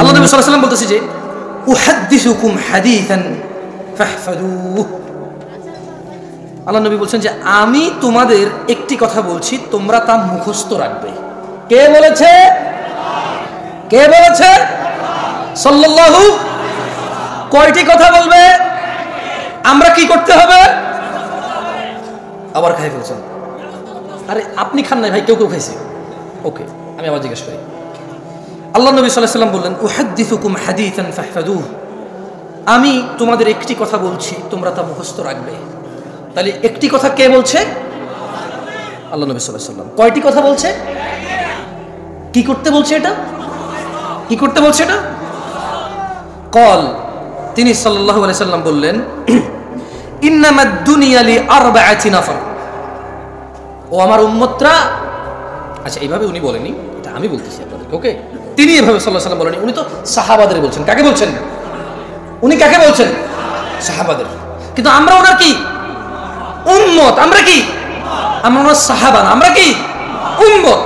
আল্লাহ নবী সাল্লাল্লাহু আলাইহি ওয়াসাল্লাম বলতেছে যে উহাদ্দিসুকুম হাদিসান ফাহফাযুহু। আল্লাহ নবী বলছেন যে আমি তোমাদের একটি কথা বলছি, তোমরা তা মুখস্থ রাখবে। কে বলেছে? কে বলেছে? সাল্লাল্লাহু। কয়টি কথা বলবে? আমরা কি করতে হবে? আবার খাই ফেলছেন। আরে আপনি খান নাই ভাই, কেউ কেউ খাইছে। ওকে, আমি আবার জিজ্ঞেস করি। আল্লাহ নবী সাল্লাল্লাহু আলাইহি ওয়াসাল্লাম বললেন উহাদ্দিসুকুম হাদিসান ফাহফাযুহু, আমি তোমাদের একটি কথা বলছি, তোমরা তা মুখস্থ রাখবে। তাহলে একটি কথা কে বলছে? আল্লাহ নবী সাল্লাল্লাহু আলাইহি ওয়াসাল্লাম। কয়টি কথা বলছে? কি করতে বলছে এটা? কি করতে বলছে এটা? কল, তিনি সাল্লাল্লাহু আলাইহি ওয়াসাল্লাম বললেন ইন্নামাদ দুনিয়া লিআরবাআতি নাফর। ও আমার উম্মতরা, আচ্ছা এইভাবে উনি বলেনি, এটা আমি বলতেছি আপনাদেরকে। ওকে, তিনি এভাবে সাল্লাল্লাহু আলাইহি ওয়াসাল্লাম বলেনি, উনি তো সাহাবাদের বলছেন। কাকে বলছেন? উনি কাকে বলছেন? সাহাবাদের। কিন্তু আমরা ওনার কি উম্মত। আমরা কি? আমরা ওনার সাহাবা না, আমরা কি উম্মত।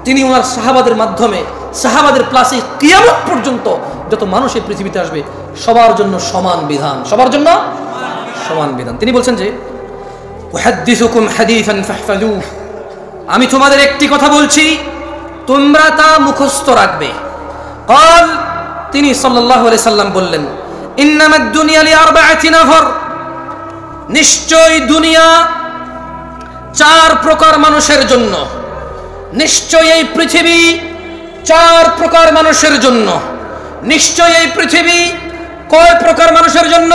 তিনি ওনার সাহাবাদের মাধ্যমে, সাহাবাদের প্লাসে কিয়ামত পর্যন্ত যত মানুষ এই পৃথিবীতে আসবে সবার জন্য সমান বিধান, সবার জন্য সমান বিধান। তিনি বলছেন যে উহাদ্দিসুকুম হাদিসান ফাহফাযুহু, আমি তোমাদের একটি কথা বলছি, তোমরা তা মুখস্থ রাখবে। কল, তিনি সাল্লাল্লাহু আলাইহি সাল্লাম বললেন ইন্নামাদ দুনিয়া লিআরবাআতি নাফর, নিশ্চয় দুনিয়া চার প্রকার মানুষের জন্য। নিশ্চয় এই পৃথিবী চার প্রকার মানুষের জন্য। নিশ্চয় এই পৃথিবী কয় প্রকার মানুষের জন্য?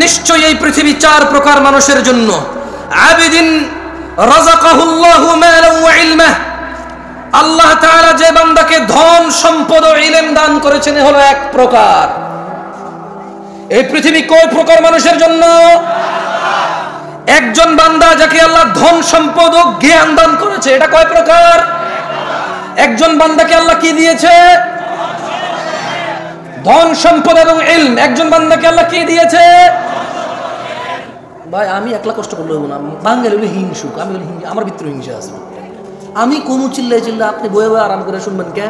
নিশ্চয় এই পৃথিবী চার প্রকার মানুষের জন্য। আবিদিন রাযাকাহুল্লাহু মালান ওয়া ইলমা, আল্লাহ তাআলা যে বান্দাকে ধন সম্পদ ও ইলম দান করেছেন হলো এক প্রকার। এই পৃথিবী কয় প্রকার মানুষের জন্য? একজন বান্দা যাকে আল্লাহ ধন সম্পদ ও জ্ঞান দান করেছে, এটা কয় প্রকার? একজন বান্দাকে আল্লাহ কি দিয়েছে? ধন সম্পদ এবং ইলম। একজন বান্দাকে আল্লাহ কি দিয়েছে? ভাই আমি একলা কষ্ট করলে হবো না, বাঙালি হলো হিংসুক, আমি হলো আমার ভিতরে হিংসা আছে। আমি কোন চিল্লাই চিল্লা আপনি বয়ে বয়ে আরাম করে শুনবেন কে?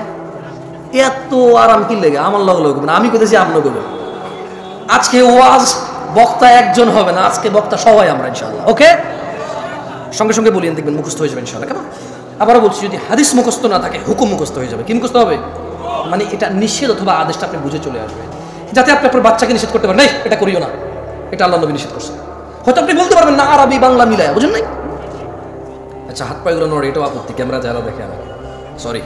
এত আরাম কি লেগে আমার লগে লগে না, আমি কইতেছি আপনার বলে। আজকে ওয়াজ বক্তা একজন হবে না, আজকে বক্তা সবাই আমরা ইনশাআল্লাহ। ওকে, সঙ্গে সঙ্গে বলিয়েন, দেখবেন মুখস্থ হয়ে যাবে ইনশাআল্লাহ। কেমন? আবারও বলছি, যদি হাদিস মুখস্থ না থাকে হুকুম মুখস্থ হয়ে যাবে। কি মুখস্থ হবে? মানে এটা নিষেধ অথবা আদেশটা আপনি বুঝে চলে আসবে, যাতে আপনি আপনার বাচ্চাকে নিষেধ করতে পারেন, নাই এটা করিও না, এটা আল্লাহ নবী নিষেধ করছে। হয়তো আপনি বলতে পারবেন না আরবি বাংলা মিলায়, বুঝেন নাই? আচ্ছা, হাত পাগুলো নড়ে, এটাও আপত্তি, ক্যামেরা যারা দেখে আমি সরি।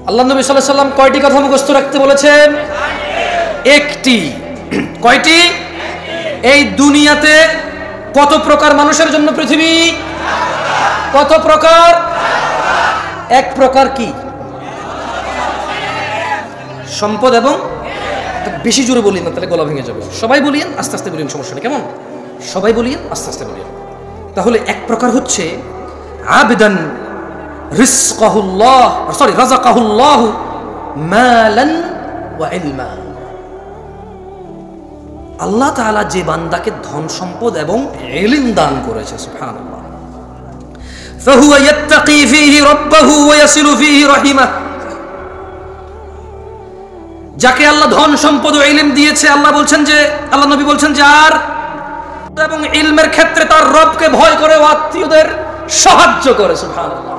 আল্লাহ নবী সাল্লাল্লাহু আলাইহি ওয়াসাল্লাম কয়টি কথা মুখস্থ রাখতে বলেছেন? একটি। কয়টি? এই দুনিয়াতে কত প্রকার মানুষের জন্য পৃথিবী? কত প্রকার? এক প্রকার কি? সম্পদ এবং, বেশি জোরে বলিয়েন না তাহলে গলা ভেঙে যাবে। সবাই বলিয়েন, আস্তে আস্তে বলিয়েন, সমস্যা নেই। কেমন? সবাই বলিয়েন, আস্তে আস্তে বলিয়েন। তাহলে এক প্রকার হচ্ছে আবদান রিজকাহুল্লাহ, সরি রাযাকাহুল্লাহু মালান ওয়া ইলমা। আল্লাহ তাআলা যে বান্দাকে ধন সম্পদ এবং ইলম দান করেছে, সুবহানাল্লাহ, ফাহুয়া ইয়াত্তাকি ফীহি রাব্বাহু ওয়া ইয়াসিলু ফীহি রাহিমাহ। যাকে আল্লাহ ধন সম্পদ ও ইলম দিয়েছে, আল্লাহ বলছেন যে, আল্লাহ নবী বলছেন যে আর এবং ইলমের ক্ষেত্রে তার রবকে ভয় করে ও আত্মীয়দের সাহায্য করে, সুবহানাল্লাহ।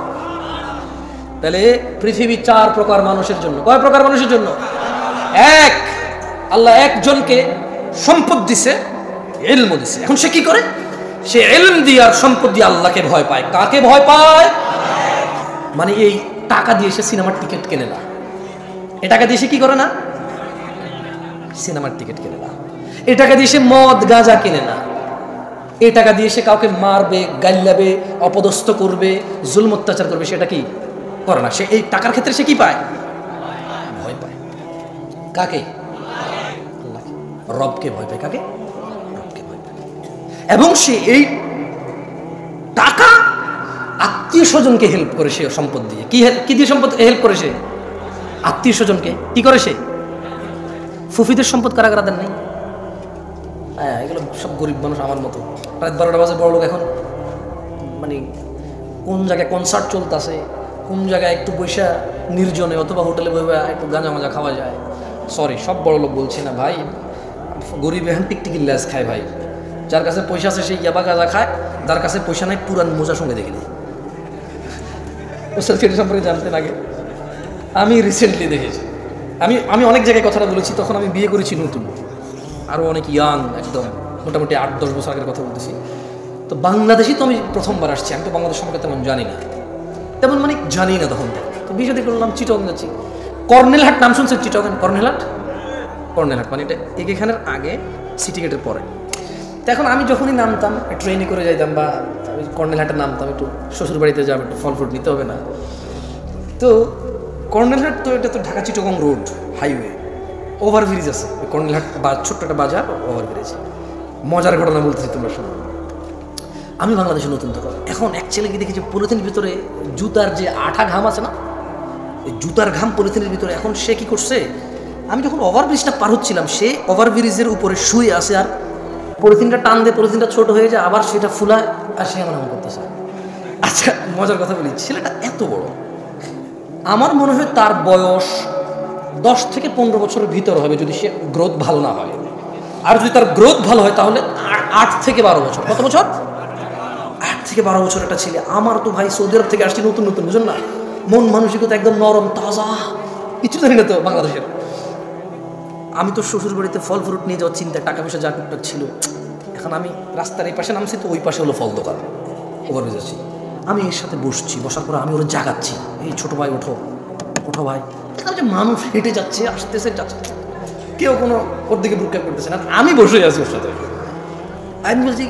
তাহলে পৃথিবী চার প্রকার মানুষের জন্য। কয় প্রকার মানুষের জন্য? এক, আল্লাহ একজনকে সম্পদ দিছে, ইলম দিছে। এখন সে কি করে? সে ইলম দিয়ে আর সম্পদ দিয়ে আল্লাহকে ভয় পায়। কাকে ভয় পায়? মানে এই টাকা দিয়ে সে সিনেমার টিকিট কেনে না। এ টাকা দিয়ে সে কি করে না? সিনেমার টিকিট কেনে না। এ টাকা দিয়ে সে মদ গাঁজা কেনে না। এ টাকা দিয়ে সে কাউকে মারবে, গাল্লাবে, অপদস্থ করবে, জুলম অত্যাচার করবে, সেটা কি করে না। সে এই টাকার ক্ষেত্রে সে কি পায়? ভয় পায়। কাকে? আল্লাহকে, রবকে ভয় পায়। কাকে? রবকে ভয় পায়। এবং সে এই টাকা আত্মীয় স্বজনকে হেল্প করে, সে সম্পদ দিয়ে। কি দিয়ে সম্পদ হেল্প করে? সে আত্মীয় স্বজনকে কি করে? সে ফুফিদের সম্পদ কারা কারা দেন নাই? হ্যাঁ, এগুলো সব গরিব মানুষ আমার মতো। রাত 12টা বাজে বড় লোক এখন, মানে কোন জায়গায় কনসার্ট চলতেছে, কোন জায়গায় একটু পয়সা নির্জনে অথবা হোটেলে বসে একটু গাঁজা মাজা খাওয়া যায়। সরি, সব বড় লোক বলছি না ভাই, গরিব এখন টিকটিকির ল্যাস খায় ভাই। যার কাছে পয়সা আছে সেই ইয়াবা গাঁজা খায়, যার কাছে পয়সা নাই পুরান মোজার সঙ্গে দেখে দিই। ওস্তাদ সেটা সম্পর্কে জানতেন আগে? আমি রিসেন্টলি দেখেছি, আমি অনেক জায়গায় কথাটা বলেছি, তখন আমি বিয়ে করেছি নতুন, আরও অনেক ইয়াং, একদম মোটামুটি 8-10 বছর আগের কথা বলতেছি। তো বাংলাদেশি তো আমি প্রথমবার আসছি, আমি তো বাংলাদেশ সম্পর্কে তেমন জানি না, তেমন মানে জানি না তখন। তো বিয়ে শাদী করলাম, চিটগাং যাচ্ছি। কর্নেলহাট নাম শুনছেন? চিটগাং কর্নেলহাট মানে এটা এখানের আগে সিটি গেটের পরে। তো এখন আমি যখনই নামতাম ট্রেনে করে যাইতাম বা কর্নেলহাটে নামতাম, একটু শ্বশুর বাড়িতে যাবো, একটু ফল ফ্রুট নিতে হবে না। তো কর্নেলহাট তো এটা তো Dhaka Chittagong road highway, overbridge আছে কর্নেলহাট বা ছোট্ট একটা বাজার, ওভারব্রিজ। মজার ঘটনা বলতেছি, তোমরা শোনো। আমি বাংলাদেশে নতুন তখন, এখন এক ছেলেকে দেখেছি পলিথিনের ভিতরে জুতার যে আঠা ঘাম আছে না, এই জুতার ঘাম পলিথিনের ভিতরে। এখন সে কি করছে, আমি যখন ওভারব্রিজটা পার হচ্ছিলাম, সে ওভারব্রিজের উপরে শুয়ে আসে আর পলিথিনটা টান দিয়ে পলিথিনটা ছোট হয়ে যায়, আবার সেটা ফুলায় আর সে এমন করতেছে। আচ্ছা মজার কথা বলি, ছেলেটা এত বড়, আমার মনে হয় তার বয়স 10 থেকে 15 বছরের ভিতর হবে যদি সে গ্রোথ ভালো না হয়। আর যদি তার গ্রোথ ভালো হয় তাহলে 8 থেকে 12 বছর। কত বছর? 8 থেকে 12 বছর একটা ছেলে। আমার তো ভাই সৌদি আরব থেকে আসছি নতুন নতুন, বুঝুন না, মন মানসিকতা একদম নরম তাজা, কিছু জানি না তো বাংলাদেশের। আমি তো শ্বশুর বাড়িতে ফল ফ্রুট নিয়ে যাওয়ার চিন্তা, টাকা পয়সা যা টুকটাক ছিল। এখন আমি রাস্তার এই পাশে নামছি, তো ওই পাশে হলো ফল দোকান, ওভারব্রিজ আছি। আমি এর সাথে বসছি, বসার পরে আমি ওরা জাগাচ্ছি, এই ছোটো ভাই ওঠো ওঠো ভাই। দেখলাম যে মানুষ হেঁটে যাচ্ছে, আসতেছে যাচ্ছে, কেউ কোনো ওর দিকে ভ্রুক্ষেপ করতেছে না, আমি বসে আছি ওর সাথে। আমি বলছি,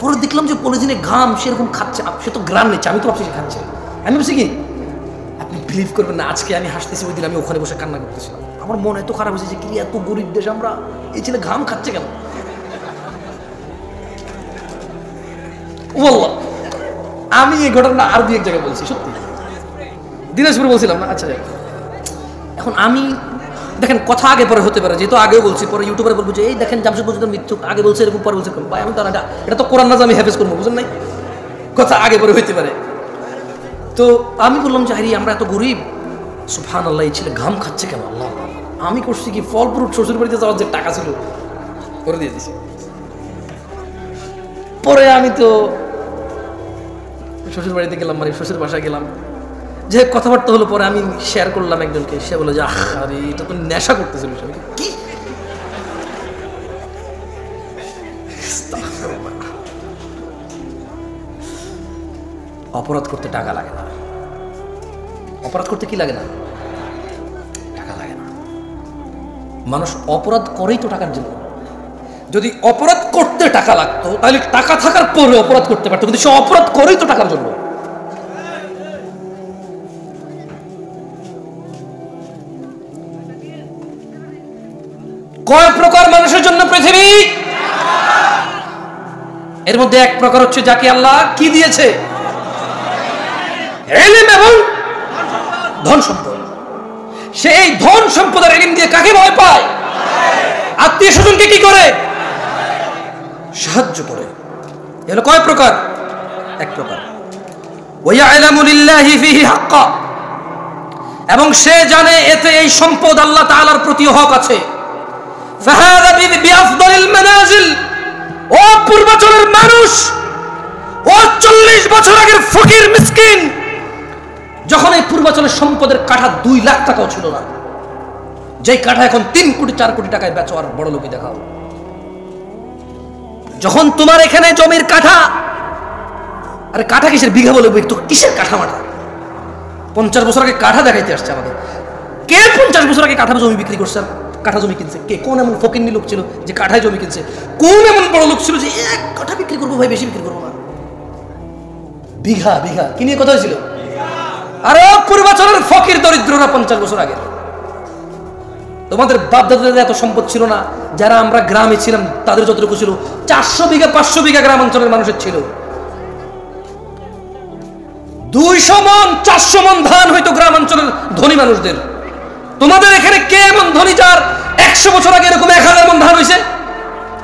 পরে দেখলাম যে পলিথিনে ঘাম সেরকম খাচ্ছে, সে তো গ্রাম নিচ্ছে, আমি তো ভাবছি খাচ্ছে। আমি বলছি কি, আপনি বিলিভ করবেন না, আজকে আমি হাসতেছি, ওই দিন আমি ওখানে বসে কান্না করতেছিলাম। আমার মন এত খারাপ হয়েছে যে কি এত গরিব দেশ আমরা, এই ছেলে ঘাম খাচ্ছে কেন? বললাম আমি এই ঘটনা আর এক জায়গায় বলছি, সত্যি দিনাজপুরে বলছিলাম না। আচ্ছা এখন আমি দেখেন, কথা আগে পরে হতে পারে, যেহেতু আগেও বলছি, পরে ইউটিউবারে বলবো যে এই দেখেন জামশেদ মসজিদের মিথ্যুক, আগে বলছে এরকম, পরে বলছে ভাই আমি তো এটা তো কোরআন না, আমি হেফেজ করবো, বুঝলেন নাই? কথা আগে পরে হইতে পারে। তো আমি বললাম যে হারি আমরা এত গরিব, সুবহানাল্লাহ, এই ছেলে ঘাম খাচ্ছে কেন? আল্লাহ, আমি করছি কি, ফল ফ্রুট শ্বশুর বাড়িতে যাওয়ার যে টাকা ছিল করে দিয়ে দিছি। পরে আমি তো শ্বশুর বাড়িতে গেলাম, মানে শ্বশুর বাসায় গেলাম, যে কথাবার্তা হলো। পরে আমি শেয়ার করলাম একজনকে, সে বলে যে আরে এটা তো নেশা করতেছিল। কি অপরাধ করতে টাকা লাগে না, অপরাধ করতে কি লাগে না? টাকা লাগে না। মানুষ অপরাধ করেই তো টাকার জন্য। যদি অপরাধ করতে টাকা লাগতো তাহলে টাকা থাকার পরে অপরাধ করতে পারতো, কিন্তু সে অপরাধ করেই তো টাকার জন্য। কয় প্রকার মানুষের জন্য পৃথিবী? এর মধ্যে এক প্রকার হচ্ছে যাকে আল্লাহ কি দিয়েছে? ইলম এবং ধন সম্পদ। সেই ধন সম্পদের ইলম দিয়ে কাকে ভয় পায়? আত্মীয় স্বজনকে কি করে? সাহায্য করে। এগুলো কয় প্রকার? এক প্রকার। ওয়ায়ালামু লিল্লাহি ফিহি হাক্কা, এবং সে জানে এতে এই সম্পদ আল্লাহ তাআলার প্রতি হক আছে। ফাহাদা বিআফদালিল মানাজিল, ও পূর্বাচলের মানুষ, ও 40 বছর আগের ফকির মিসকিন, যখন এই পূর্বাচলের সম্পদের কাঠা 2 লাখ টাকাও ছিল না, যেই কাঠা এখন 3 কোটি 4 কোটি টাকায় বেচো আর বড় লোকই দেখাও। যখন তোমার এখানে জমির কাঠা, আরে কাঠা কিসের বিঘা বলে, তো কিসের কাঠা মাঠা? 50 বছর আগে কাঠা দেখাইতে আসছে আমাদের। কে 50 বছর আগে কাঠা জমি বিক্রি করছে, কাঠা জমি কিনছে? কে? কোন এমন ফকিন্নি লোক ছিল যে কাঠায় জমি কিনছে? কোন এমন বড় লোক ছিল যে এক কাঠা বিক্রি করবো ভাই, বেশি বিক্রি করবো না? বিঘা বিঘা কি নিয়ে কথা হয়েছিল? আরে পূর্বাচলের ফকির দরিদ্ররা 50 বছর আগে। তোমাদের বাপ দাদাদের এত সম্পদ ছিল না, যারা আমরা গ্রামে ছিলাম তাদের যতটুকু ছিল 400 বিঘা 500 বিঘা গ্রামাঞ্চলের মানুষের ছিল। 200 মন 400 মন ধান হয়তো গ্রামাঞ্চলের ধনী মানুষদের। তোমাদের এখানে কে এমন ধনী যার 100 বছর আগে এরকম 1000 মন ধান হয়েছে?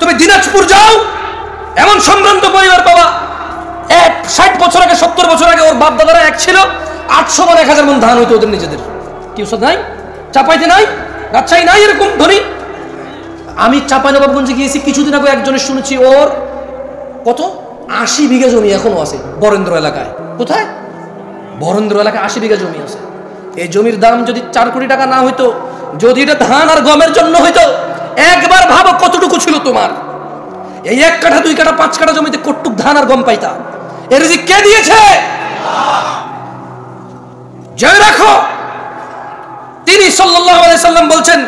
তুমি দিনাজপুর যাও, এমন সম্ভ্রান্ত পরিবার পাবা 60 বছর আগে 70 বছর আগে ওর বাপ দাদারা এক ছিল, 800 মন 1000 মন ধান হইতো ওদের নিজেদের। কি ওষুধ নাই, চাপাইতে নাই, রাজশাহী নাই এরকম ধনী। আমি চাঁপাইনবাবগঞ্জে গিয়েছি কিছুদিন আগে, একজনের শুনেছি ওর কত 80 বিঘা জমি এখনো আছে বরেন্দ্র এলাকায়। কোথায়? বরেন্দ্র এলাকায় 80 বিঘা জমি আছে। এই জমির দাম যদি 4 কোটি টাকা না হইতো, যদি এটা ধান আর গমের জন্য হইতো, একবার ভাবো কতটুকু ছিল তোমার। এই 1 কাঠা 2 কাঠা 5 কাঠা জমিতে কতটুক ধান আর গম পাইতা? এর রিজিক কে দিয়েছে? জেনে রাখো, তিনি সাল্লাল্লাহু আলাইহি সাল্লাম বলছেন,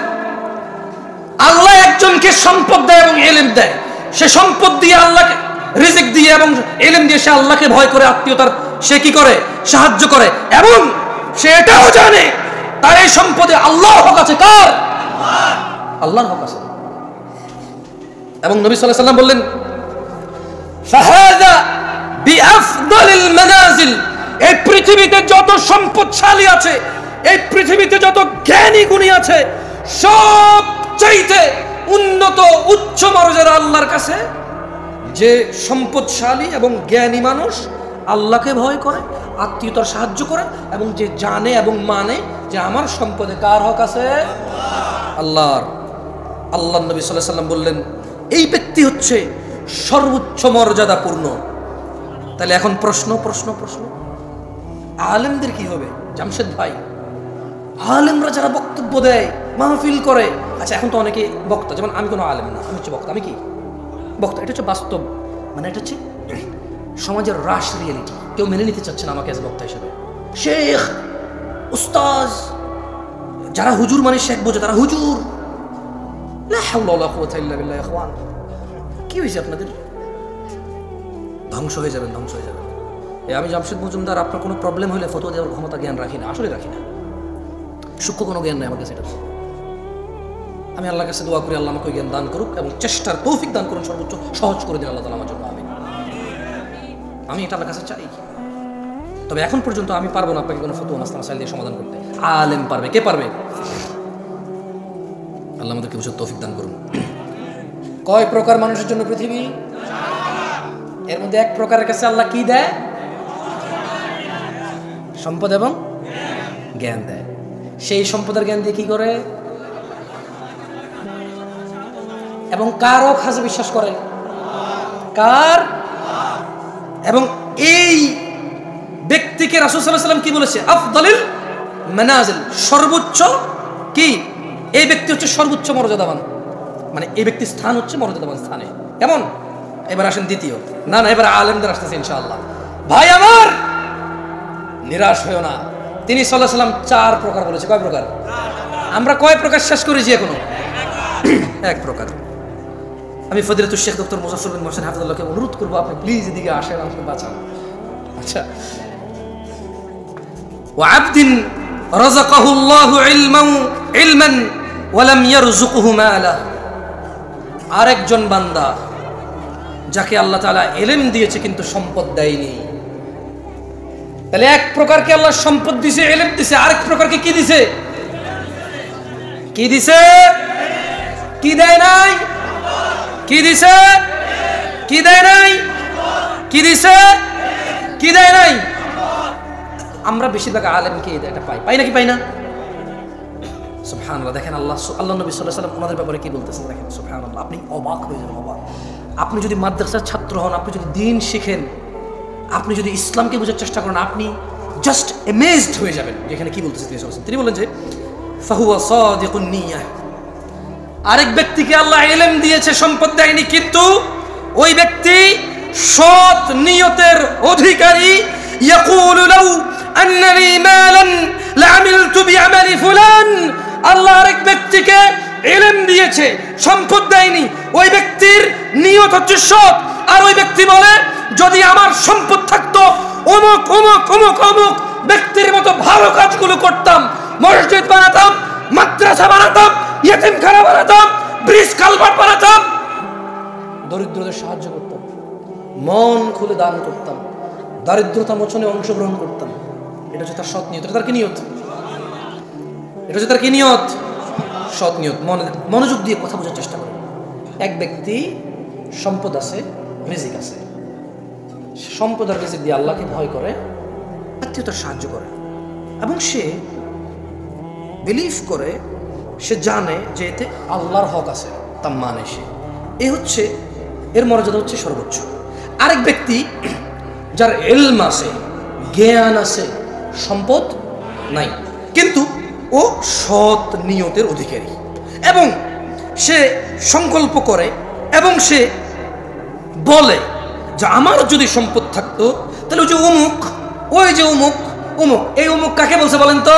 আল্লাহ একজনকে সম্পদ দেয় এবং ইলম দেয়। সে সম্পদ দিয়ে আল্লাহকে রিজিক দিয়ে এবং ইলম দিয়ে সে আল্লাহকে ভয় করে, আত্মীয়তার সে কি করে? সাহায্য করে। এবং সে এটাও জানে তার এই সম্পদে আল্লাহর হক আছে। কার? আল্লাহর হক আছে। এবং নবী সাল্লাল্লাহু আলাইহি সাল্লাম বললেন, ফাহাদা বিআফদালিল মানাজিল, এই পৃথিবীতে যত সম্পদশালী আছে, এই পৃথিবীতে যত জ্ঞানী গুণী আছে, সবচাইতে উন্নত উচ্চ মর্যাদা আল্লাহর কাছে যে সম্পদশালী এবং জ্ঞানী মানুষ আল্লাহকে ভয় করে, আত্মীয়তার সাহায্য করে এবং যে জানে এবং মানে যে আমার সম্পদে কার হক আছে? আল্লাহর। আল্লাহ নবী সাল্লাল্লাহু আলাইহি সাল্লাম বললেন, এই ব্যক্তি হচ্ছে সর্বোচ্চ মর্যাদাপূর্ণ। তাহলে এখন প্রশ্ন, আলেমদের কি হবে? জামশেদ ভাই, আলেমরা যারা বক্তব্য দেয়, মাহফিল করে, আচ্ছা এখন তো অনেকে বক্তা, যেমন আমি কোনো আলেম না, আমি হচ্ছে বক্তা। আমি কি বক্তা? এটা হচ্ছে বাস্তব, মানে এটা হচ্ছে সমাজের রাশ রিয়েলিটি। কেউ মেনে নিতে চাচ্ছে না আমাকে এজ বক্তা হিসেবে। শেখ, উস্তাজ, যারা হুজুর মানে শেখ বোঝে, তারা হুজুর। লা হাওলা ওয়ালা কুওয়াতা ইল্লা বিল্লাহ। ইখওয়ান, কি হয়েছে আপনাদের? ধ্বংস হয়ে যাবেন। আমি জামশেদ মজুমদার, আপনার কোনো প্রবলেম হলে ফতোয়া দেওয়ার ক্ষমতা জ্ঞান রাখি না, আসলে রাখি না। সূক্ষ্ম কোনো জ্ঞান নেই আমার কাছে। এটা আমি আল্লাহর কাছে দোয়া করি, আল্লাহ আমাকে জ্ঞান দান করুক এবং চেষ্টার তৌফিক দান করুন, সর্বোচ্চ সহজ করে দিন আল্লাহ তাআলা আমার জন্য। আমি এটা আল্লাহর কাছে চাই। তবে এখন পর্যন্ত আমি পারবো না আপনাকে কোনো ফতোয়া মাসলা মাসাইল দিয়ে সমাধান করতে। আলেম পারবে। কে পারবে? আল্লাহ আমাদেরকে বুঝার তৌফিক দান করুন। কয় প্রকার মানুষের জন্য পৃথিবী? এর মধ্যে এক প্রকারের কাছে আল্লাহ কি দেয়? সম্পদ এবং জ্ঞান দেয়। সেই সম্পদের জ্ঞান দিয়ে কি করে? এবং কার হক আছে বিশ্বাস করে? কার? এবং এই ব্যক্তিকে রাসূল সাল্লাল্লাহু আলাইহি ওয়াসাল্লাম কি বলেছে? আফদালিল মানাজিল, সর্বোচ্চ কি? এই ব্যক্তি হচ্ছে সর্বোচ্চ মর্যাদাবান, মানে এই ব্যক্তির স্থান হচ্ছে মর্যাদাবান স্থানে। কেমন? এবার আসেন দ্বিতীয়। না এবার আলেমদের আসতেছে ইনশাআল্লাহ। ভাই আমার, নিরাশ হয়েও না। তিনি সাল্লাল্লাহু আলাইহি ওয়াসাল্লাম 4 প্রকার বলেছে। কয় প্রকার? আমরা কয় প্রকার শেষ করেছি এখনো? 1 প্রকার। আমি ফজিলাতুল শেখ ডক্টর মুজাফফর বিন মোহসেন হাফিজাহুল্লাহকে অনুরোধ করবো, আপনি প্লিজ এদিকে আসেন, আমাকে বাঁচান। আচ্ছা, ওয়া আবদিন রাযাকাহুল্লাহু ইলমান ওয়া লাম ইয়ারযুকহু মালা, আরেকজন বান্দা যাকে আল্লাহ তাআলা ইলম দিয়েছে কিন্তু সম্পদ দেয়নি। তাহলে 1 প্রকারকে আল্লাহ সম্পদ দিয়েছে, ইলম দিয়েছে, আরেক প্রকারকে কি দিয়েছে? কি দিয়েছে? কি দেয় নাই? কি দিছে? কি দেয় নাই? কি দিছে? কি দেয় নাই? আমরা বেশিরভাগ আলেমকে এটা পাই নাকি পাই না? সুবহানাল্লাহ। দেখেন আল্লাহ নবী সাল্লাল্লাহু আলাইহি ওয়াসাল্লাম ওনাদের ব্যাপারে কি বলতেছেন দেখেন, সুবহানাল্লাহ। আপনি অবাক হয়ে যাবেন, অবাক। আপনি যদি মাদ্রাসার ছাত্র হন, আপনি যদি দ্বীন শিখেন, আপনি যদি ইসলামকে বোঝার চেষ্টা করেন, আপনি জাস্ট অ্যামেজড হয়ে যাবেন যেখানে কি বলতেছেন তিনি বলেন যে ফাহুয়া সাদিকুন নিয়াহ, আরেক ব্যক্তিকে আল্লাহ ইলম দিয়েছে, সম্পদ দেয়নি, কিন্তু ওই ব্যক্তি সৎ নিয়তের অধিকারী। ইয়াকুলু লাউ আন্নালি মালান লাআমিলতু বিআমালি ফুলান, আল্লাহ আরেক ব্যক্তিকে ইলম দিয়েছে, সম্পদ দেয়নি, ওই ব্যক্তির নিয়ত হচ্ছে সৎ। আর ওই ব্যক্তি বলে, যদি আমার সম্পদ থাকতো অমুক অমুক অমুক অমুক ব্যক্তির মতো ভালো কাজগুলো করতাম, মসজিদ বানাতাম, মাদ্রাসা বানাতাম, ইয়েতিমখানা বানাতাম, ব্রিজ কালভার্ট বানাতাম, দরিদ্রদের সাহায্য করতাম, মন খুলে দান করতাম, দারিদ্রতা মোচনে অংশগ্রহণ করতাম। এটা হচ্ছে তার সৎ নিয়ত। এটা তার কি নিয়ত? এটা হচ্ছে তার কি নিয়ত? সৎ নিয়ত। মনোযোগ দিয়ে কথা বোঝার চেষ্টা করুন। এক ব্যক্তি সম্পদ আছে, রিজিক আছে, সম্পদের রিজিক দিয়ে আল্লাহকে ভয় করে, আত্মীয়তার সাহায্য করে, এবং সে বিলিভ করে, সে জানে যে এতে আল্লাহর হক আছে, তা মানে সে, এ হচ্ছে এর মর্যাদা হচ্ছে সর্বোচ্চ। আরেক ব্যক্তি যার ইলম আছে, জ্ঞান আছে, সম্পদ নাই, কিন্তু ও সৎ নিয়তের অধিকারী, এবং সে সংকল্প করে এবং সে বলে যে আমার যদি সম্পদ থাকতো তাহলে ওই যে অমুক, ওই যে অমুক, অমুক, এই অমুক কাকে বলছে বলেন তো?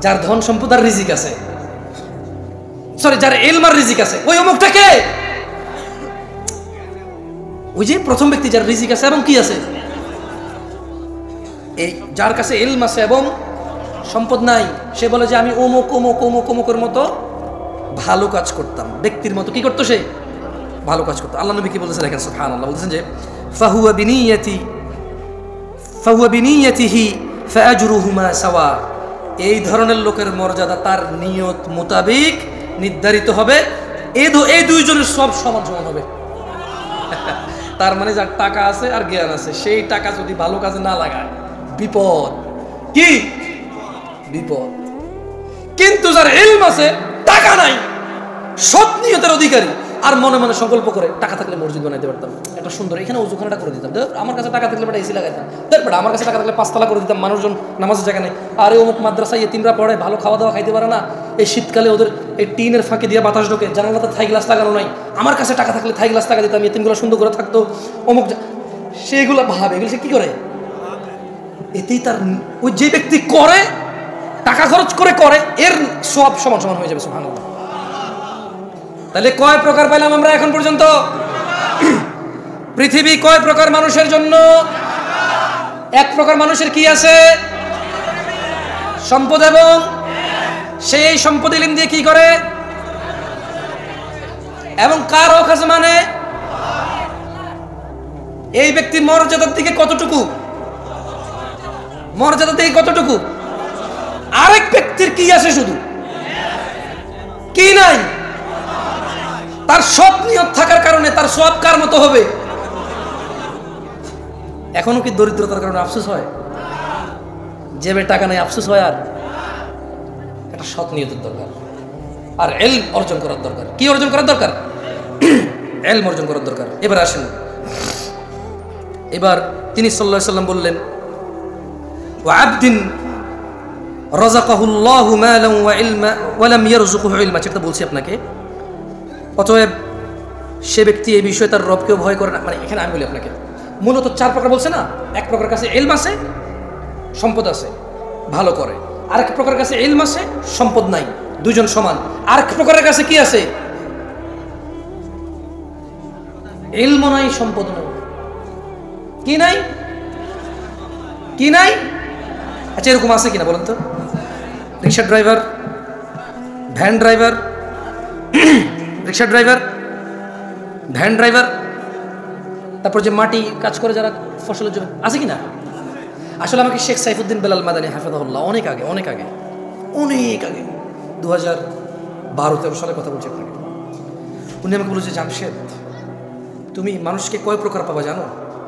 যার ধন সম্পদ আর রিজিক আছে, সরি, যার ইলম আর রিজিক আছে, ওই অমুকটাকে, ওই যে প্রথম ব্যক্তি যার রিজিক আছে এবং কি আছে, এই যার কাছে ইলম আছে এবং সম্পদ নাই, সে বলে যে আমি অমুক অমুক অমুক অমুকের মতো ভালো কাজ করতাম। ব্যক্তির মতো কি করতো? সে ভালো কাজ করতো। আল্লাহ নবী কি বলেছেন দেখেন, সুবহানাল্লাহ, বলছেন যে ফাহুয়া বিনিয়াতিহি ফাআজরুহুমা সাওয়া, এই ধরনের লোকের মর্যাদা তার নিয়ত মোতাবেক নির্ধারিত হবে, এই দুইজনের সব সমান সমান হবে। তার মানে যার টাকা আছে আর জ্ঞান আছে, সেই টাকা যদি ভালো কাজে না লাগায় বিপদ, কি বিপদ। কিন্তু যার ইলম আছে, টাকা নাই, সৎ নিয়তের অধিকারী, আর মনে মনে সংকল্প করে টাকা থাকলে মসজিদ বানাইতে পারতাম, একটা সুন্দর এখানে ওযুখানাটা করে দিতাম, আমার কাছে টাকা থাকলে বেটা এসি লাগাইতাম, বেটা আমার কাছে টাকা থাকলে 5 তলা করে দিতাম, মানুষজন নামাজের জায়গা নেই, আর এই অমুক মাদ্রাসায় এতিমরা পড়ে, ভালো খাওয়া দাওয়া খাইতে পারে না, এই শীতকালে ওদের এই টিনের ফাঁকে দিয়ে বাতাস ঢোকে, জানালাতে থাই গ্লাস লাগানো নাই, আমার কাছে টাকা থাকলে থাই গ্লাস লাগা দিতাম, এতিমগুলো সুন্দর করে থাকতো, অমুক, সেগুলো ভাবে, এগুলো সে কি করে? এতেই তার, ওই যে ব্যক্তি করে, টাকা খরচ করে, এর সব সমান সমান হয়ে যাবে। সুবহানাল্লাহ। তাহলে কয় প্রকার পাইলাম আমরা এখন পর্যন্ত? পৃথিবী কয় প্রকার মানুষের জন্য? এক প্রকার মানুষের কি আছে? সম্পদ, এবং সেই সম্পদ ইলম দিয়ে কি করে, এবং কার হক আছে, মানে এই ব্যক্তি মর্যাদার দিকে কতটুকু, মর্যাদা দিকে কতটুকু, আরেক ব্যক্তির কি আছে, শুধু কি নাই, তার সৎ নিয়ত থাকার কারণে তার সওয়াব কার মতো হবে? এখনো কি দরিদ্রতার কারণে আফসোস হয়? জেবে টাকা নাই আফসোস হয়? আর একটা সৎ নিয়তের দরকার, আর ইলম অর্জন করার দরকার। কি অর্জন করার দরকার? ইলম অর্জন করার দরকার। এবার আসেন, এবার তিনি সাল্লাল্লাহু আলাইহি সাল্লাম বললেন, ওয়া আবদিন রাযাকাহুল্লাহু মালান ওয়া ইলমা ওয়া লাম ইয়ারযুকুহু ইলমা, যেটা বলছি আপনাকে। অতএব সে ব্যক্তি এই বিষয়ে তার রবকেও ভয় করে না, মানে এখানে আমি বলি আপনাকে, মূলত 4 প্রকার বলছে না, এক প্রকার কাছে ইলম আছে, সম্পদ আছে, ভালো করে, আরেক প্রকার কাছে ইলম আছে, সম্পদ নাই, দুইজন সমান, আরেক প্রকারের কাছে কি আছে, ইলম নাই, সম্পদ নাই, কি নাই, কি নাই। আচ্ছা, এরকম আছে কিনা বলেন তো? রিক্সা ড্রাইভার, ভ্যান ড্রাইভার, রিক্সা ড্রাইভার, ভ্যান ড্রাইভার, তারপর যে মাটি কাজ করে যারা ফসলের জন্য, আছে কিনা? আসলে আমাকে শেখ সাইফুদ্দিন বেলাল মাদানী হাফেজাহুল্লাহ অনেক আগে 2012-13 সালের কথা বলছি আপনাকে, উনি আমাকে বলেছে, জামশেদ তুমি মানুষকে কয় প্রকার পাবা জানো?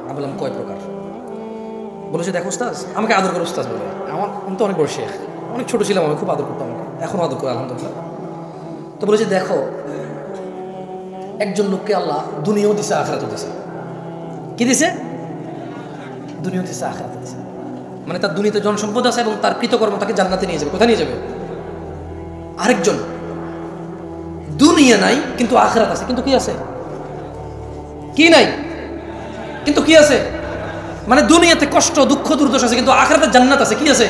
আমি বললাম কয় প্রকার? বলেছে দেখো উস্তাজ, আমাকে আদর করে উস্তাজ বলে, আমি তো অনেক বড় শেখ, অনেক ছোট ছিলাম, আমি খুব আদর করতাম, আমাকে এখনও আদর করে আলহামদুলিল্লাহ। তো বলেছে দেখো, একজন লোককে আল্লাহ দুনিয়াও দিছে, আখিরাতও দিছে। কি দিছে? দুনিয়াও দিছে, আখিরাতও দিছে, মানে তার দুনিয়াতে জনসম্পদ আছে এবং তার কৃতকর্ম তাকে জান্নাতে নিয়ে যাবে। কোথায় নিয়ে যাবে? আরেকজন দুনিয়া নাই কিন্তু আখিরাত আছে, কিন্তু কি আছে? কি নাই কিন্তু কি আছে? মানে দুনিয়াতে কষ্ট দুঃখ দুর্দশা আছে কিন্তু আখিরাতে জান্নাত আছে, কি আছে?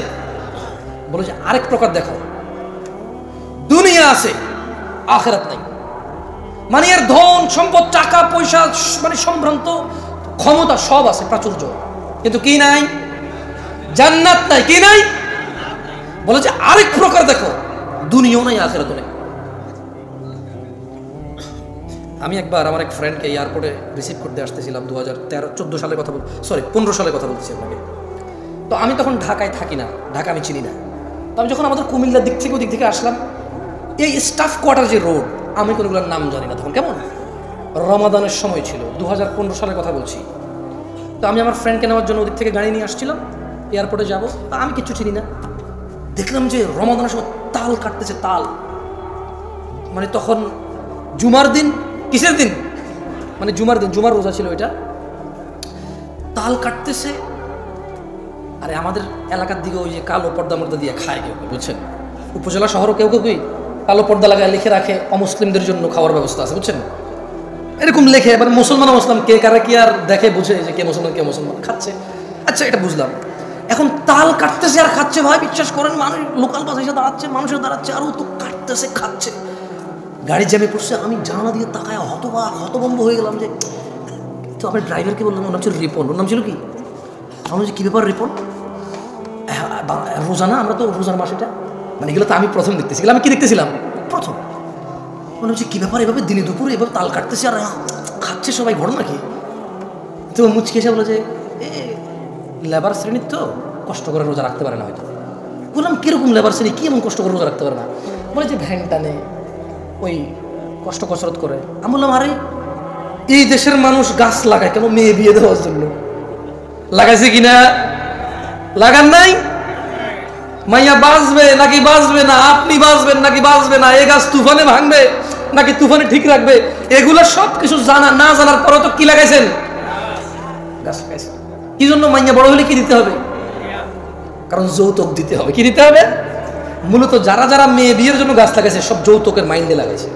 বলে যে আরেক প্রকার দেখো, দুনিয়া আছে আখিরাত নাই, মানে এর ধন সম্পদ টাকা পয়সা মানে সম্ভ্রান্ত ক্ষমতা সব আছে, প্রাচুর্য, কিন্তু কি নাই? জান্নাত নাই। কি নাই? বলে যে আরেক প্রকার দেখো, দুনিয়াও নাই আখিরাতও নাই। আমি একবার আমার এক ফ্রেন্ডকে এয়ারপোর্টে রিসিভ করতে আসতেছিলাম 2013-14 সালের কথা 15 সালের কথা বলতেছি আপনাকে। তো আমি তখন ঢাকায় থাকি না, ঢাকা আমি চিনি না। তো আমি যখন আমাদের কুমিল্লার দিক থেকে আসলাম, এই স্টাফ কোয়ার্টার যে রোড, আমি কোনোগুলোর নাম জানি না তখন, কেমন রমাদানের সময় ছিল, 2015 সালের কথা বলছি। তো আমি আমার ফ্রেন্ডকে নেওয়ার জন্য ওদিক থেকে গাড়ি নিয়ে আসছিলাম, এয়ারপোর্টে যাবো, তা আমি কিচ্ছু চিনি না, দেখলাম যে রমাদানের সময় তাল কাটতেছে, তাল মানে তখন জুমার দিন, কিসের দিন মানে জুমার দিন, জুমার রোজা ছিল ওইটা, তাল কাটতেছে। আরে আমাদের এলাকার দিকে ওই যে কালো পর্দা মর্দা দিয়ে খায় কেউ, বুঝছেন, উপজেলা শহরও কেউ কেউ কালো পর্দা লাগায় লিখে রাখে অমুসলিমদের জন্য খাওয়ার ব্যবস্থা আছে, বুঝছেন, এরকম লেখে। এবার মুসলমান মুসলিম কে কারা কি আর দেখে বুঝে যে কে মুসলমান খাচ্ছে, আচ্ছা এটা বুঝলাম। এখন তাল কাটতেছে আর খাচ্ছে, ভাই বিশ্বাস করেন, মানুষ লোকাল বাস এসে দাঁড়াচ্ছে, মানুষের দাঁড়াচ্ছে, আর ও তো কাটতেছে খাচ্ছে। গাড়ি জ্যামে পড়ছে, আমি জানালা দিয়ে তাকায় হতভম্ব হয়ে গেলাম। যে তো আমি ড্রাইভারকে বললাম, ওর নাম ছিল রিপন, ওর নাম ছিল কি, আমার যে কী ব্যাপার রিপন, রোজা না, আমরা তো রোজার মাস এটা, মানে এগুলো তো আমি প্রথম দেখতেছি, আমি কি দেখতেছিলাম প্রথম, মনে হচ্ছে কী ব্যাপার, এভাবে দিনে দুপুরে এভাবে তাল কাটতেছে আর খাচ্ছে সবাই, ঘটনা কি? তো মুচকি এসে বলে যে লেবার শ্রেণীর তো কষ্ট করে রোজা রাখতে পারে না হয়তো। বললাম কীরকম লেবার শ্রেণী, কী এমন কষ্ট করে রোজা রাখতে পারে না? বলে যে ভ্যান টানে, ওই কষ্ট কসরত করে। আমি বললাম আরে এই দেশের মানুষ গাছ লাগায় কেন? মেয়ে বিয়ে দেওয়ার জন্য লাগাইছে কিনা? লাগান নাই? মাইয়া বাঁচবে নাকি বাঁচবে না, আপনি বাঁচবেন নাকি বাঁচবে না, এ গাছ তুফানে ভাঙবে নাকি তুফানে ঠিক রাখবে, এগুলো সব কিছু জানা না জানার পরও তো কি লাগাইছেন? গাছ লাগাইছেন। কি জন্য? মাইয়া বড় হলে কি দিতে হবে? কারণ যৌতুক দিতে হবে। কি দিতে হবে? মূলত যারা যারা মেয়ে বিয়ের জন্য গাছ লাগাইছে সব যৌতুকের মাইন্ডে লাগাইছে,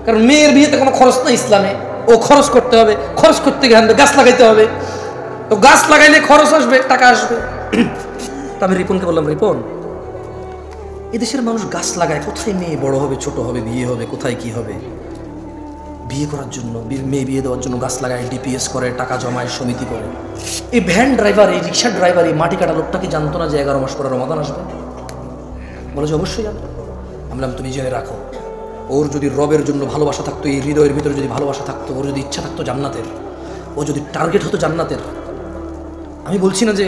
কারণ মেয়ের বিয়েতে কোনো খরচ নাই ইসলামে, ও খরচ করতে হবে, খরচ করতে গেলে গাছ লাগাইতে হবে, তো গাছ লাগাইলে খরচ আসবে, টাকা আসবে। তো আমি রিপনকে বললাম, রিপন এদেশের মানুষ গাছ লাগায়, কোথায় মেয়ে বড় হবে, ছোট হবে, বিয়ে হবে, কোথায় কি হবে? বিয়ে করার জন্য, মেয়ে বিয়ে দেওয়ার জন্য গাছ লাগায়, ডিপিএস করে, টাকা জমায়, সমিতি করে। এই ভ্যান ড্রাইভার, এই রিক্সা ড্রাইভার, এই মাটি কাটা লোকটা কি জানতো না যে 11 মাস পরে রমাদান আসবে? বলে যে অবশ্যই জানতো। আমি বললাম তুমি জেনে রাখো, ওর যদি রবের জন্য ভালোবাসা থাকতো, এই হৃদয়ের ভিতরে যদি ভালোবাসা থাকতো, ওর যদি ইচ্ছা থাকতো জান্নাতের, ও যদি টার্গেট হতো জান্নাতের, আমি বলছি না যে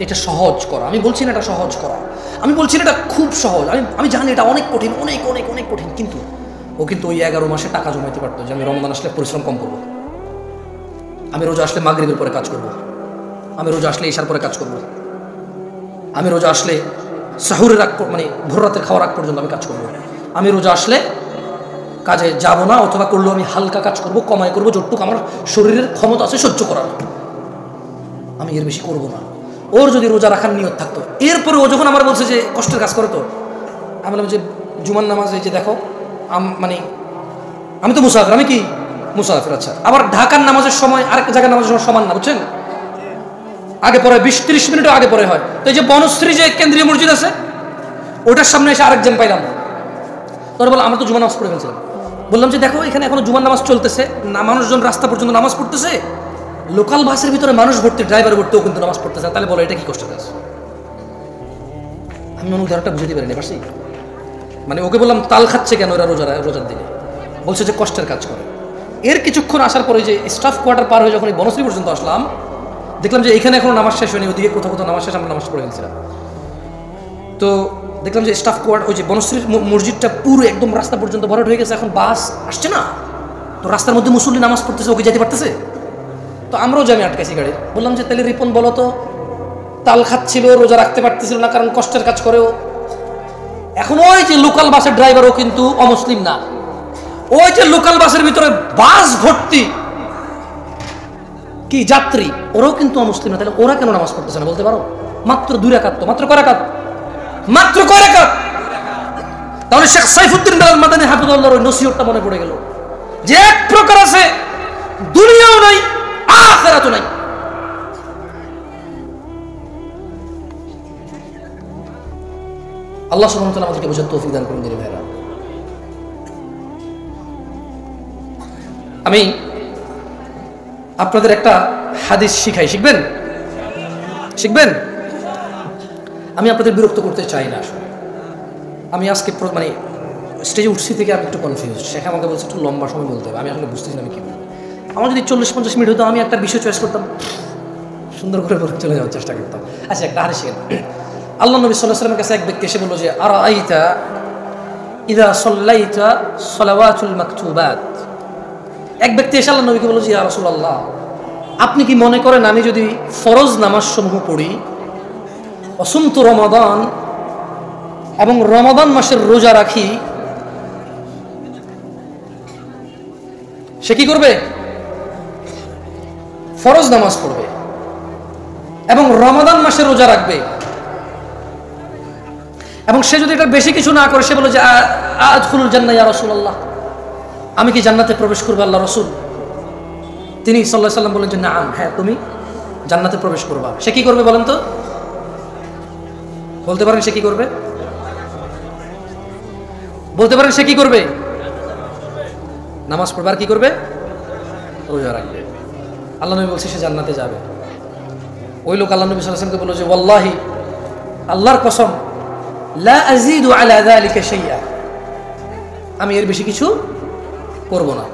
এটা সহজ করা, আমি বলছি না এটা সহজ করা, আমি বলছি না এটা খুব সহজ, আমি জানি এটা অনেক কঠিন, অনেক অনেক অনেক কঠিন, কিন্তু ও কিন্তু ওই 11 মাসে টাকা জমাইতে পারতো যে আমি রমজান আসলে পরিশ্রম কম করবো, আমি রোজা আসলে মাগরিবের পরে কাজ করব, আমি রোজা আসলে ইশার পরে কাজ করব, আমি রোজা আসলে সাহুরের আগ মানে ভোর রাতের খাওয়ার আগ পর্যন্ত আমি কাজ করব, আমি রোজা আসলে কাজে যাব না, অথবা করলেও আমি হালকা কাজ করব, কমাই করবো, যতটুকু আমার শরীরের ক্ষমতা আছে সহ্য করার, আমি এর বেশি করব না। ওর যদি রোজা রাখার নিয়ত থাকতো, এরপরে ও যখন আমার বলছে যে কষ্টের কাজ করে, তো আমি বললাম যে জুমার নামাজ এই যে দেখো, মানে আমি তো মুসাফির, আমি কি মুসাফির, আচ্ছা আবার ঢাকার নামাজের সময় আরেক জায়গার নামাজের সময় সমান না, বুঝছেন, আগে পরে 20-30 মিনিটও আগে পরে হয়। তো এই যে বনশ্রী যে কেন্দ্রীয় মসজিদ আছে, ওটার সামনে এসে আরেকজন পাইলাম, তোর বল আমরা তো জুমার নামাজ পড়ে ফেলছিলাম। বললাম যে দেখো এখানে এখনো জুমার নামাজ চলতেছে না, মানুষজন রাস্তা পর্যন্ত নামাজ পড়তেছে, লোকাল বাসের ভিতরে মানুষ ভর্তি, ড্রাইভার ভর্তিও কিন্তু নামাজ পড়তেছে, তাহলে বলো এটা কি কষ্ট কাজ? আমি মনে উদাহরণটা বুঝতে পারিনি পারছি, মানে ওকে বললাম তাল খাচ্ছে কেন ওরা রোজার দিনে, বলছে যে কষ্টের কাজ করে। এর কিছুক্ষণ আসার পরে যে স্টাফ কোয়ার্টার পার হয়ে যখন বনশ্রী পর্যন্ত আসলাম, দেখলাম যে এখানে এখনো নামাজ শেষ হয়নি, ওদিকে কোথাও কোথাও নামাজ শেষ, আমরা নামাজ পড়ে গেছিলাম। তো দেখলাম যে স্টাফ কোয়ার্টার, ওই যে বনশ্রীর মসজিদটা পুরো একদম রাস্তা পর্যন্ত ভরাট হয়ে গেছে, এখন বাস আসছে না, তো রাস্তার মধ্যে মুসল্লি নামাজ পড়তেছে, ওকে যেতে পারতেছে, তো আমরাও যে আমি আটকাইছি গাড়ি। বললাম যে তাহলে রিপন বলো তো, তাল খাচ্ছিল, রোজা রাখতে পারতেছিল না কারণ কষ্টের কাজ করেও। এখন ওই যে লোকাল বাসের ড্রাইভারও কিন্তু অমুসলিম না, ওই যে লোকাল বাসের ভিতরে বাস ভর্তি কি যাত্রী, ওরাও কিন্তু অমুসলিম না, তাহলে ওরা কেন নামাজ পড়তেছে না বলতে পারো? মাত্র 2 রাকাত, তো মাত্র কয় রাকাত? মাত্র কয় রাকাত? তাহলে শেখ সাইফুদ্দিন বেলাল মাদানী হাফিজাহুল্লাহর ওই নসিহতটা মনে পড়ে গেল যে এক প্রকার আছে দুনিয়াও নাই আখিরাতও নাই। আল্লাহ সুবহানাহু ওয়া তাআলা আমাদেরকে বোঝার তৌফিক দান করুন দিনী ভাইরা। আমি আপনাদের একটা হাদিস শিখাই, শিখবেন? শিখবেন? আমি আপনাদের বিরক্ত করতে চাই না আসলে। আমি আজকে মানে স্টেজে উঠছি থেকে আমি একটু কনফিউজ, শেখ আমাকে বলছে একটু লম্বা সময় বলতে হবে, আমি আসলে বুঝতেছি না আমি কী বলবো। আমার যদি 40-50 মিনিট হতো, আমি একটা বিষয় চয়েস করতাম, সুন্দর করে বলে চলে যাওয়ার চেষ্টা করতাম। আচ্ছা একটা হাদিস শিখেন। আল্লাহ নবী সাল্লাল্লাহু আলাইহি ওয়াসাল্লামের কাছে এক ব্যক্তি এসে বলল যে আরাআইতা ইযা সাল্লাইতা সালাওয়াতুল মাকতুবাত। এক ব্যক্তি এসে আল্লাহ নবীকে বলল যে ইয়া রাসূলুল্লাহ, আপনি কি মনে করেন আমি যদি ফরজ নামাজ সমূহ পড়ি, অসুমতু রমাদান, এবং রমাদান মাসের রোজা রাখি, সে কি করবে? ফরজ নামাজ পড়বে এবং রমাদান মাসে রোজা রাখবে, এবং সে যদি এটা বেশি কিছু না করে, সে বলে যে আদখুলুল জান্নাহ ইয়া রাসূলুল্লাহ, আমি কি জান্নাতে প্রবেশ করবো আল্লাহ রাসূল? তিনি সাল্লাল্লাহু আলাইহি ওয়াসাল্লাম বলেন যে নাম, হ্যাঁ তুমি জান্নাতে প্রবেশ করবা। সে কি করবে বলেন তো? বলতে পারেন সে কি করবে? বলতে পারেন সে কি করবে? নামাজ পড়বে আর কি করবে? রোজা রাখবে। আল্লাহ নবী বলছে সে জান্নাতে যাবে। ওই লোক আল্লাহ নবী সাল্লাল্লাহু আলাইহি ওয়াসাল্লামকে বলল যে ওয়াল্লাহি, আল্লাহর কসম, লা আযীদু আলা যালিকা শাইআ, আমি এর বেশি কিছু করব না।